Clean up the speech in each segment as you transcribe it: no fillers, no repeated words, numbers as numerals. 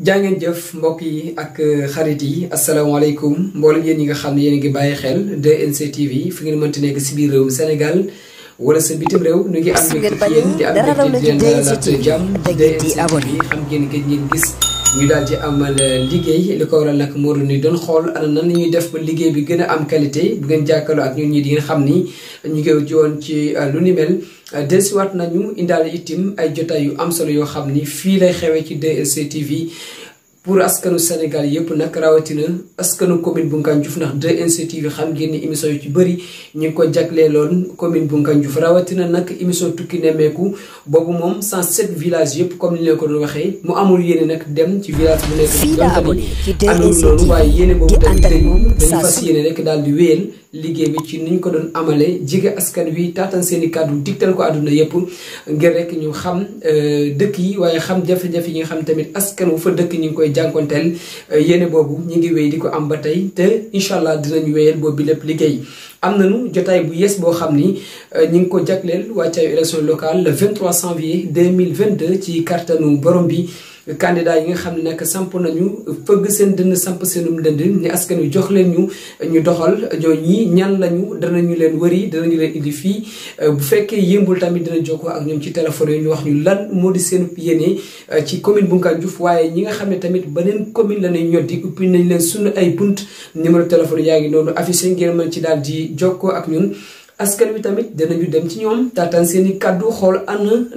jàngeen jëf mbokk yi ak xarit yi asalaamaaleykum mboolem yéen ñi nga xam ne yéen a ngi bàyyi xel 2NC TV fi ngeen mënti nekk si biir réewum Sénégal wala sa bitim réew nu ngi am mbégte ci yéen di am mbégte di leen dalalaat jàmm 2NC TV xam ngeen gëj ngeen gis ñu daal di amal liggéey li ko waral nag moo doon ni doon xool ana nan la ñuy def ba liggéey bi gën a am qualité bu ngeen jàkkaarloo ak ñun ñi di ngeen xam ni ñu ngi woon ci lu ni mel dellusiwaat nañu indaale itim ay jotaay yu am solo yoo xam ni fii lay xewee ci 2NC TV pour askanu Sénégal yëpp nag rawatina askanu commune bu Ngandiouf ndax 2NC TV xam ngeen ni émission yu ci bëri ñu ngi ko jagleeloon commune bu Ngandiouf rawatina nag émission tukki nemmeeku boobu moom 107 villages yëpp comme ni leen ko doon waxee mu amul yéene nag dem ci village bu nekk ci amul noonu waaye yéene boobu tamit dañu fas yéene rek daal di wéyal liggéey bi ci niñ ko doon amalee jige askan wi taatan seen i kàddu digtal ko àdduna yëpp ngir rek ñu xam dëkk yi waaye xam jafe-jafe yi nga xam tamit askan wu fa dëkk ñu ngi koy jànkonteel yéene boobu ñu ngi wéy di ko am ba tey te incha allah dinañu wéyal boobu bi lépp liggéey am nañu jotaay bu yees boo xam ni ñu ngi ko jagleel wàccaayu élection locale le 23 janvier 2022 ci kartanu borom bi candidat yi nga xam ne nag samp nañu fëgg seen dënn samp seenum dënd ni askan wi jox leen ñu doxal ñoo ñi ñan lañu danañu leen wëri danañu leen indi fii bu fekkee yëmbul tamit dina jokkoo ak ñoom ci téléphone yi ñu wax ñu lan moo di seen yéene ci commune bu Ngandiouf waaye ñi nga xam ne tamit beneen commune la ñuy ñoddi uppi nañ leen sunu ay bunt numéro téléphone yaa ngi noonu affiché ngeen mën ci daal di jokkoo ak ñun askan wi tamit danañu dem ci ñoom taataan seen i kàddu xool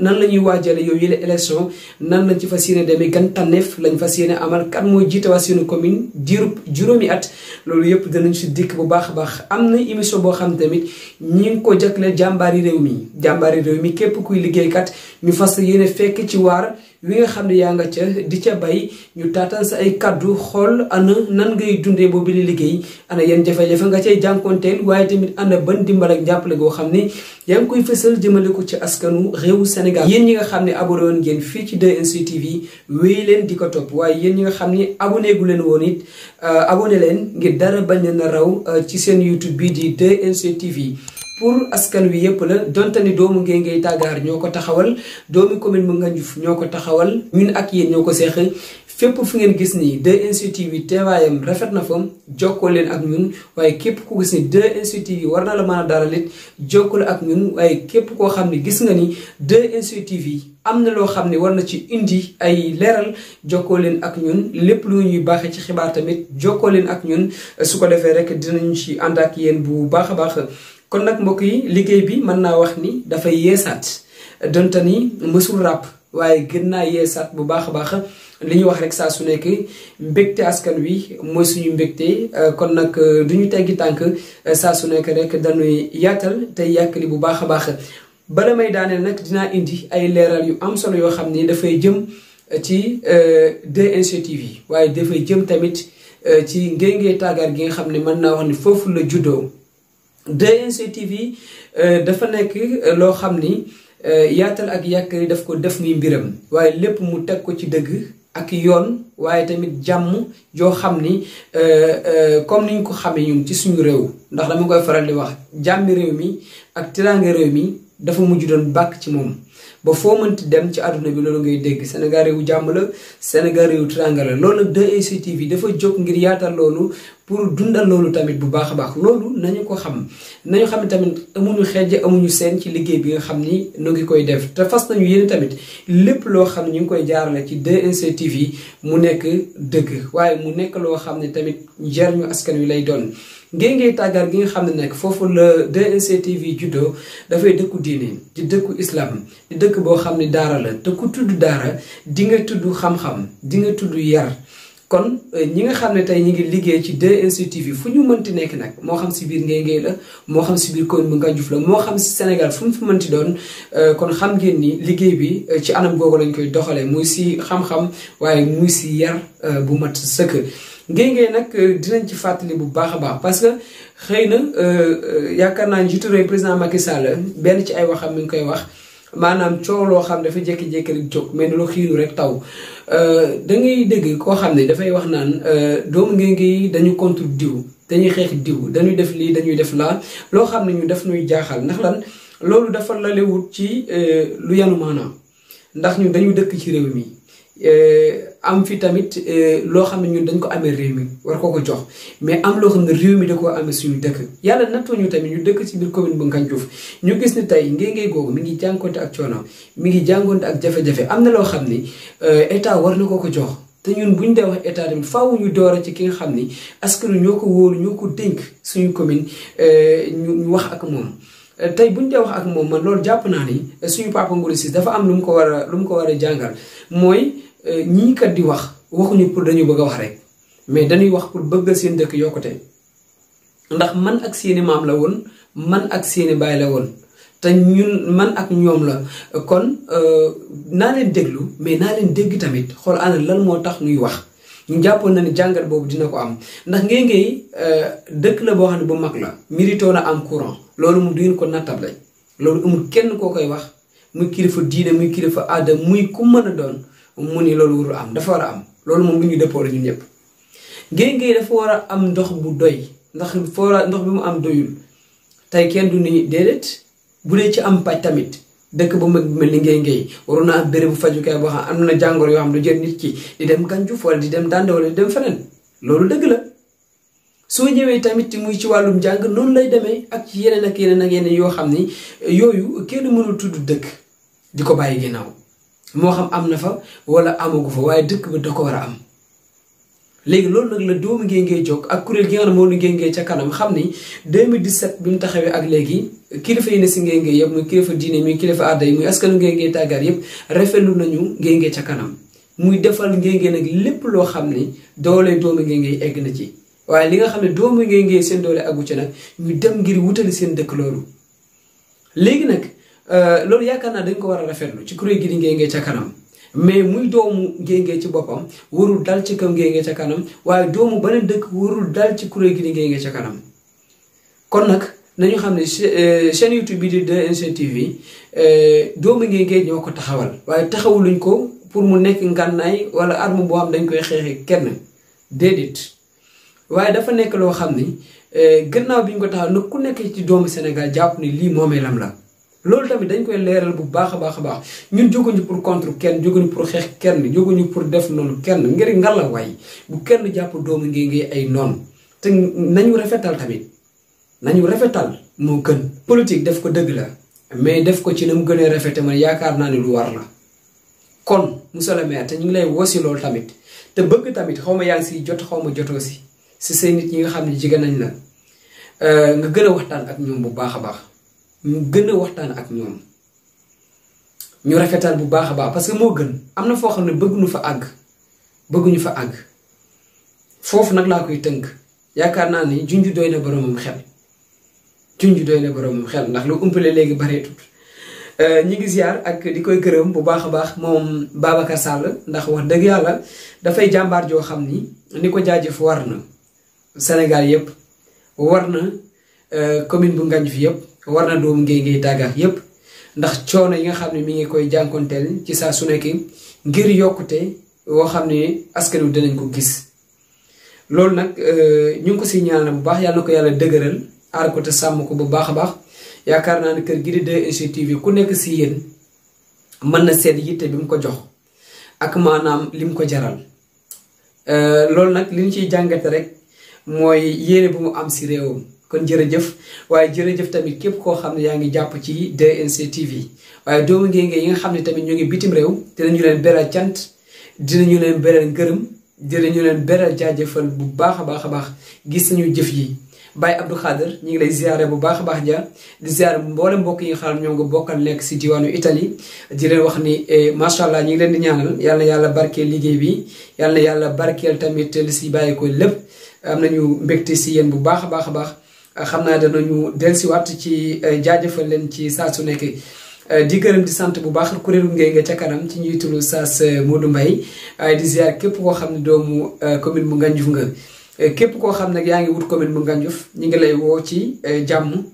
nan la ñuy waajale yow yële élection nan lañ ci fas yéene demee gan tànneef lañ fas yéene amal kan mooy jiite waa seeni commune diirub juróomi at loolu yëpp danañ si dikk bu baax a baax am na émission boo xam tamit ñi ngi ko jagleel jàmbaari réew mi képp kuy liggéeykat ñu fas yéene fekk ci waar wi nga xam ne yaa nga ca di ca bay ñu taataan sa ay kaddu xool ana nan ngay dundee boobu li liggéey ana yan jafe-jafe nga cay jànkonteel waaye tamit ana ban dimbal ak jàppale goo xam ne yaa ngi koy fësal jëmale ko ci askanu réewu Sénégal yéen ñi nga xam ne abonné woon ngeen fii ci 2NC TV wéy leen di ko topp waaye yéen ñi nga xam ne abonné gu leen woon it abonné leen ngir dara bañ leen a raw ci seen YouTube bi di 2NC TV pour askan wi yëpp la donte ni doomu Ngéngéy Tàggaar ñoo ko taxawal doomu commune bu Ngandiouf ñoo ko taxawal ñun ak yéen ñoo ko seex fépp fu ngeen gis ni 2NC TV teewaayam rafet na fa jokkoo leen ak ñun waaye képp ku gis ni 2NC TV war na la mën a daralit jokkoo ak ñun waaye képp koo xam ne gis nga ni 2NC TV am na loo xam ne war na ci indi ay leeral jokkoo leen ak ñun lépp lu ñuy baaxee ci xibaar tamit jokkoo leen ak ñun su ko defee rek dinañu ci ànd ak yéen bu baax a baax. kon nag mbokk yi liggéey bi mën naa wax ni dafay yeesaat donte ni mësul ràpp waaye gën naa yeesaat bu baax a baax li ñuy wax rek saa su nekk mbégte askan wi mooy suñu mbégte kon nag du ñu teggi tànk saa su nekk rek dañuy yaatal te yàkkali bu baax a baax bala may daaneel nag dinaa indi ay leeral yu am solo yoo xam ni dafay jëm ci 2NC TV waaye dafay jëm tamit ci Ngéngéy Tàggaar gi nga xam ne mën naa wax ni foofu la juddoo 2NC TV dafa nekk loo xam ni yaatal ak yàkkari daf ko def muy mbiram waaye lépp mu teg ko ci dëgg ak yoon waaye tamit jàmm joo xam ni comme niñ ko xamee ñun ci suñu réew ndax dama koy faral di wax jàmmi réew mi ak tiraanga réew mi dafa mujj doon bàkk ci moom ba foo mënti dem ci àdduna bi loolu ngay dégg Sénégal réewu jàmm la Sénégal réewu tiraanga la loolu nag 2NC TV dafa jóg ngir yaatal loolu pour dundal loolu tamit bu baax a baax loolu nañu ko xam nañu xam ne tamit amuñu xeej amuñu seen ci liggéey bi nga xam ni nu ngi koy def te fas nañu yéen tamit lépp loo xam ne ñu ngi koy jaarale ci 2NC TV mu nekk dëgg waaye mu nekk loo xam ne tamit njariñu askan wi lay doon Ngéngéy Tàggaar gi nga xam ne nag foofu la 2NC TV juddoo dafay dëkku diine di dëkku islam di dëkk boo xam ne daara la te ku tudd daara di nga tudd xam-xam di nga tudd yar kon ñi nga xam ne tey ñi ngi liggéey ci 2NC TV fu ñu mënti nekk nag moo xam si biir Ngéngéy la moo xam si biir commune bu Ngandiouf la moo xam si Sénégal fu mu fi mënti doon kon xam ngeen ni liggéey bi ci anam googu lañ koy doxalee muy si xam-xam waaye muy si yar bu mat sëkk Ngéngéy nag dinañ ci fàttali bu baax a baax parce que xëy na yaakaar naa njiitu réew président Macky Sall benn ci ay waxam mi ngi koy wax maanaam coow loo xam dafa jékki-jékki rek jóg mais ni lu xiinu rek taw da ngay dégg koo xam ne dafay wax naan doomu Ngéngéy dañu contre diw dañuy xeex diw dañuy def lii dañuy def laa loo xam ne ñu def nuy jaaxal ndax lan loolu dafa lalewut ci lu yanu maanaam ndax ñu dañu dëkk ci réew mi am fi tamit loo xam ne ñun dañ ko amee réew mi war ko jox mais am loo xam ne réew mi da koo amee suñu dëkk yàlla nattoo ñu tamit ñu dëkk ci biir commune bu Ngandiouf ñu gis ni tey ngéngee googu mi ngi jànkonte ak coono mi ngi jànkonte ak jafe-jafe am na loo xam ni état war na ko jox te ñun buñ dee wax état tamit faaw ñu doora ci ki nga xam ni askan wi ñoo ko wóolu ñoo ko dénk suñu commune ñu wax ak moom tey buñ dee wax ak moom man loolu jàpp naa ni suñu Papa Ngouda Ciss dafa am lu mu ko war a jàngal mooy ñii kat di wax waxuñu pour dañu bëgg a wax rek mais dañuy wax pour bëggal seen dëkk yokkute ndax man ak seeni maam la woon man ak seeni baay la woon te ñun man ak ñoom la kon naa leen déglu mais naa leen dégg tamit xool ana lan moo tax ñuy wax ñu jàppoon na ni jàngat boobu dina ko am ndax ngéngéy dëkk la boo xam ne bu mag la mérito na am courant loolu mu du ngeen ko nattab lañ loolu amul kenn koo koy wax muy kilifa diine muy kilifa aada muy ku mën a doon mu ni loolu warul am dafa war a am loolu moom lu ñu dëppoo la ñun ñëpp ngéngéy dafa war a am ndox bu doy ndax ndox bi mu am doyul tey kenn du ni déedéet bu dee ci am paj tamit dëkk ba mag bi mel ni ngéngéy waroon na am béréb bu fajukaay boo xam am na jàngoro yoo xam du jël nit ki di dem Ngandiouf wala di dem Dande wala di dem feneen loolu dëgg la soo ñëwee tamit muy ci wàllum jàng noonu lay demee ak ci yeneen ak yeneen ak yeneen yoo xam ni yooyu kenn mënul tudd dëkk di ko bàyyi ginnaaw moo xam am na fa wala amagu fa waaye dëkk ba da ko war a am léegi loolu nag la doomu ngéngéy jóg ak kuréel gi nga xam ne moo lu ngéngéy ca kanam xam ni 2017 bi mu taxawee ak léegi kilifa yi ne si ngéngéy yëpp muy kilifa diine muy kilifa aada yi muy askanu ngéngéy tàggaat yëpp rafetlu nañu ngéngéy ca kanam muy defal ngéngéy nag lépp loo xam ni doole doomu ngéngéy egg na ci waaye li nga xam ne doomu ngéngéy seen doole aggu ci nag ñu dem ngir wutali seen dëkk loolu léegi nag loolu yaakaar naa dañ ko war a rafetlu ci kuréel gi di ngéngéy ca kanam mais muy doomu ngéngéy ci boppam warul dal ci kam ngéngéy ca kanam waaye doomu beneen dëkk warul dal ci kuréel gi di ngéngéy ca kanam kon nag nañu xam ne chaîne YouTube bi di 2STV TV doomu ngéngéy ñoo ko taxawal waaye taxawuluñ ko pour mu nekk ngànnaay wala arme boo xam dañ koy xeexee kenn déedéet waaye dafa nekk loo xam ni gannaaw bi ñu ko taxaw nag ku nekk ci doomu Sénégal jàpp ni lii moomeelam la loolu tamit dañ koy leeral bu baax a baax a baax ñun jóguñu pour contre kenn jóguñu pour xeex kenn jóguñu pour def noonu kenn ngir ngalla waay bu kenn jàpp doomu ngéngéy ay noonu te nañu rafetal tamit nañu rafetal moo gën politique def ko dëgg la mais def ko ci na mu gënee rafete man yaakaar naa ni lu war la kon monsieur le maire te ñu ngi lay wosi loolu tamit te bëgg tamit xaw ma yaa ngi si jot xaw ma jotoo si say nit ñi nga xam ne jigéen nañ la nga gën a waxtaan ak ñoom bu baax a baax ñu gën a waxtaan ak ñoom ñu rafetal bu baax a baax parce que moo gën am na foo xam ne bëgguñu fa àgg foofu nag laa koy tënk yaakaar naa ni junj doy na boromam xel ndax lu umpale léegi bareetut ñi ngi ziar ak di koy gërëm bu baax a baax moom Babacar Sall ndax wax dëgg yàlla dafay jàmbaar joo xam ni ko jaajëf war na Sénégal yëpp war na commune bu Ngandiouf yëpp war na doomu ngéngéy tàggaat yëpp ndax coono yi nga xam ne mi ngi koy jànkonteel ci saa su nekk ngir yokkute woo xam ne askan wi dinañ ko gis loolu nag ñu ngi ko si ñaanal bu baax yàlla na ko yàlla dëgëral aar ko te sàmm ko bu baax a baax yaakaar naa ne kër gi di 2STV ku nekk si yéen mën na seet yitte bi mu ko jox ak maanaam li mu ko jaral loolu nag li ñu ciy jàngate rek mooy yéene bu mu am si réewam kon jërëjëf waaye jërëjëf tamit képp koo xam ne yaa ngi jàpp ci 2STV waaye doomu ngéngéy yi nga xam ne tamit ñoo ngi bitim réew dinañu leen beral cant dinañu leen beral ngërëm dinañu leen beral jaajëfal bu baax a baax gis nañu jëf yi Baye Abdou Khader ñu ngi lay ziare bu baax a baax ja di ziare mboolem mbokk yi nga xam ne ñoo ngi bokkal nekk si diwaanu Italie di leen wax ni macha allah ñu ngi leen di ñaanal yal na yàlla barkeel liggéey bi yal na yàlla barkeel tamit li si bàyyi ko lépp am nañu mbégte si yéen bu baax a baax xam naa danañu dellusiwaat ci jaajëfal leen ci saa su nekk di gërëm di sant bu baax kuréelu ngéngéy ca kanam ci njiitalu Saas Modou Mbaye waaye di ziar képp koo xam ne doomu commune bu Ngandiouf nga képp koo xam ne yaa ngi wut commune bu Ngandiouf ñi ngi lay woo ci jàmm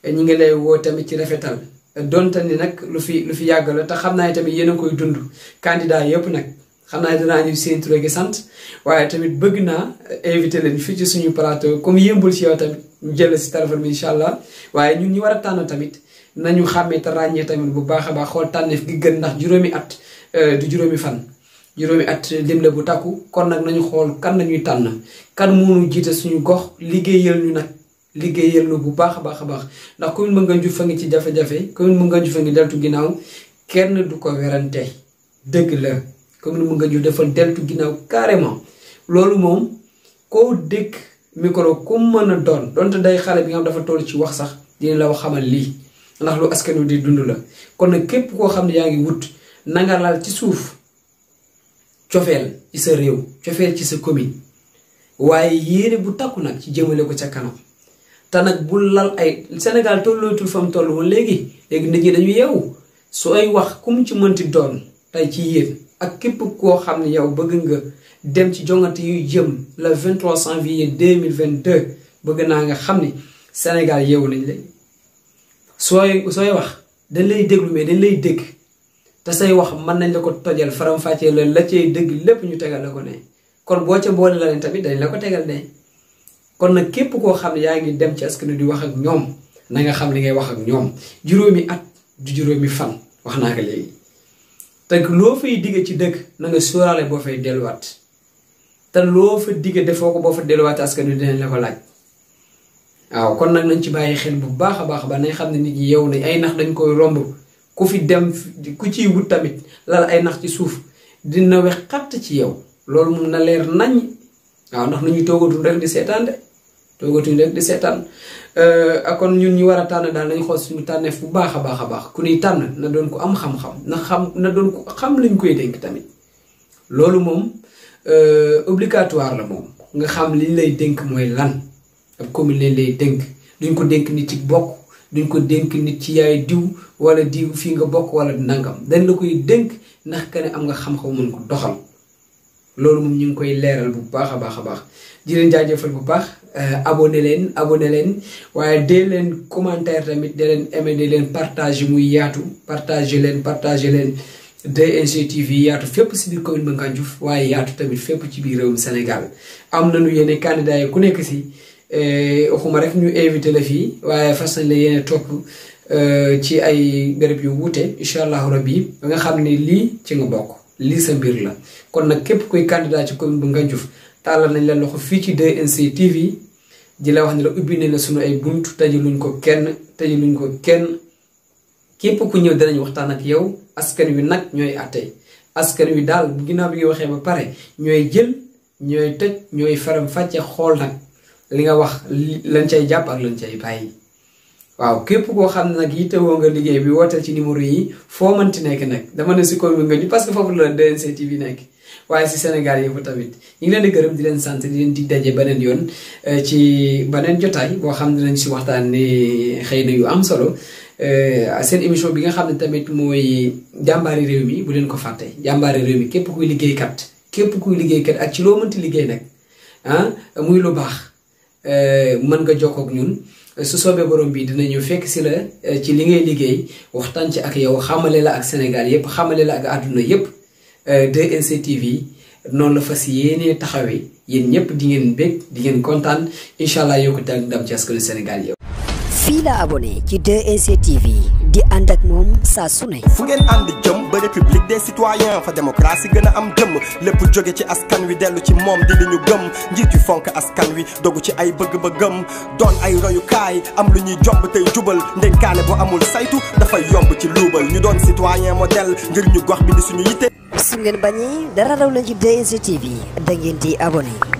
ñi ngi lay woo tamit ci rafetal donte ni nag lu fi yàgg la te xam naa tamit yéen a koy dund candidat yëpp nag xam naa dinaa ñu seen tur gi sant waaye tamit bëgg naa invité leen fii ci suñu plateau comme yëmbul ci yow tamit ñu jël si téléphone bi incha allah waaye ñun ñi war a tànn tamit nañu xàmmee te ràññee tamit bu baax a baax xool tànneef gi gën ndax juróomi at du juróomi fan juróomi at lim la bu takku kon nag nañu xool kan lañuy tànn kan mënu jiite suñu gox liggéeyal ñu nag liggéeyal ñu bu baax a baax a baax ndax commune bu Ngandiouf fa ngi ci jafe-jafe commune bu Ngandiouf fa ngi deltu ginnaaw kenn du ko werante dëgg la commune bu Ngandiouf dafa deltu ginnaaw carrément loolu moom koo dégg micro ku mën a doon donte day xale bi nga xam dafa toll ci wax sax dina la wax xamal lii ndax lu askan wi di dund la kon nag képp koo xam ne yaa ngi wut nanga laal ci suuf cofeel ci sa réew cofeel ci sa commune waaye yéene bu takku nag ci jëmale ko ca kanam te nag bu lal ay Sénégal tollootul fa mu toll woon léegi nit ñi dañu yeewu sooy wax ku mu ci mënti doon tey ci yéen ak képp koo xam ne yow bëgg nga dem ci jongante yu jëm le 23 janvier 2022 bëgg naa nga xam ni Sénégal yeewu nañ la sooy wax dañ lay déglu mais dañ lay dégg te say wax mën nañ la ko tojal faram-fàccee la cay dëgg lépp ñu tegal la ko ne kon boo ca boole la leen tamit dañ la ko tegal ne kon nag képp koo xam ne yaa ngi dem ci askan di wax ak ñoom na nga xam li ngay wax ak ñoom juróomi at du juróomi fan wax naa ko léegi te loo fay digge ci dëkk na nga sóoraale boo fay delluwaat te loo fa digge defoo ko boo fa delluwaat askan wi dinañ la ko laaj waaw kon nag nañ ci bàyyi xel bu baax a baax ba nañ xam ne nit ñi yeewu nañ ay nax dañ koy romb ku fi dem ku ciy wut tamit lal ay nax ci suuf dina wex xatt ci yow loolu moom na leer nañ waaw ndax nañu toogatuñ rek di seetaan de toogatuñ rek di seetaan kon ñun ñu war a tànn daal nañ xool suñu tànneef bu baax a baax ku ñuy tànn na doon ko am xam-xam na doon ko xam lañ koy dénk tamit loolu moom obligatoire la moom nga xam liñ lay dénk mooy lan ab commune leen lay dénk duñ ko dénk nit ci bokk duñ ko dénk nit ci yaay diw wala diw fii nga bokk wala nangam dañ la koy dénk ndax ka ne am nga xam-xam mën ko doxal loolu moom ñu ngi koy leeral bu baax a baax di leen jaajëfal bu baax abonné leen waaye dee leen commentaire tamit dee leen aimé dee leen partage muy yaatu partage leen DNG TV yaatu fépp si biir commune bu Ngandiouf waaye yaatu tamit fépp ci biir réewum Sénégal am nañu yéene candidat yi ku nekk si waxuma rek ñu invité la fii waaye fas nañ la yéene topp ci ay béréb yu wuute incha allahu rabbi ba nga xam ne lii ci nga bokk lii sa mbir la kon nag képp kuy candidat ci commune bu Ngandiouf tàllal nañ la loxo fii ci DNG TV di la wax ne la ubbi nañ la sunu ay buntu tëjaluñ ko kenn képp ku ñëw danañ waxtaan ak yow askan wi nag ñooy àtte askan wi daal bu ginnaaw bi nga waxee ba pare ñooy jël ñooy tëj ñooy faram-fàcce xool nag li nga wax lañ cay jàpp ak lañ cay bàyyi waaw képp koo xam ne nag yittewoo nga liggéey bi wooteel ci numéro yi foo mënti nekk nag dama ne si commune bi Ngandiouf parce que foofu la DNG TV nekk waaye si Sénégal yëpp tamit ñu ngi leen di gërëm di leen sant di leen di daje beneen yoon ci beneen jotaay boo xam ne dinañ si waxtaan ne xëy na yu am solo seen émission bi nga xam ne tamit mooy jàmbaari réew mi bu leen ko fàtte jàmbaari réew mi képp kuy liggéeykat ak ci loo mënti liggéey nag muy lu baax mën nga jokkoo ak ñun su soobee borom bi dinañu fekk si la ci li ngay liggéey waxtaan ci ak yow xamale la ak Sénégal yépp xamale la ak àdduna yépp DNG TV noonu la fas yéenee taxawee yéen ñëpp di ngeen bég di ngeen kontaan incha allah yokkute ak ndam ci askanu Sénégal yëpp. fii la abonné ci DNG TV di ànd ak moom saa su ne. fu ngeen ànd jëm ba république des citoyens fa démocratie gën a am jëm lépp jóge ci askan wi dellu ci moom di li ñu gëm njiit yu fonk askan wi dogu ci ay bëgg-bëggam doon ay royukaay am lu ñuy jomb tey jubal ndenkaane bu amul saytu dafay yomb ci luubal ñu doon citoyen modèle ngir ñu gox bi di suñu yitte. su ngeen bañee dara raw leen ci DNG TV da ngeen di abonné.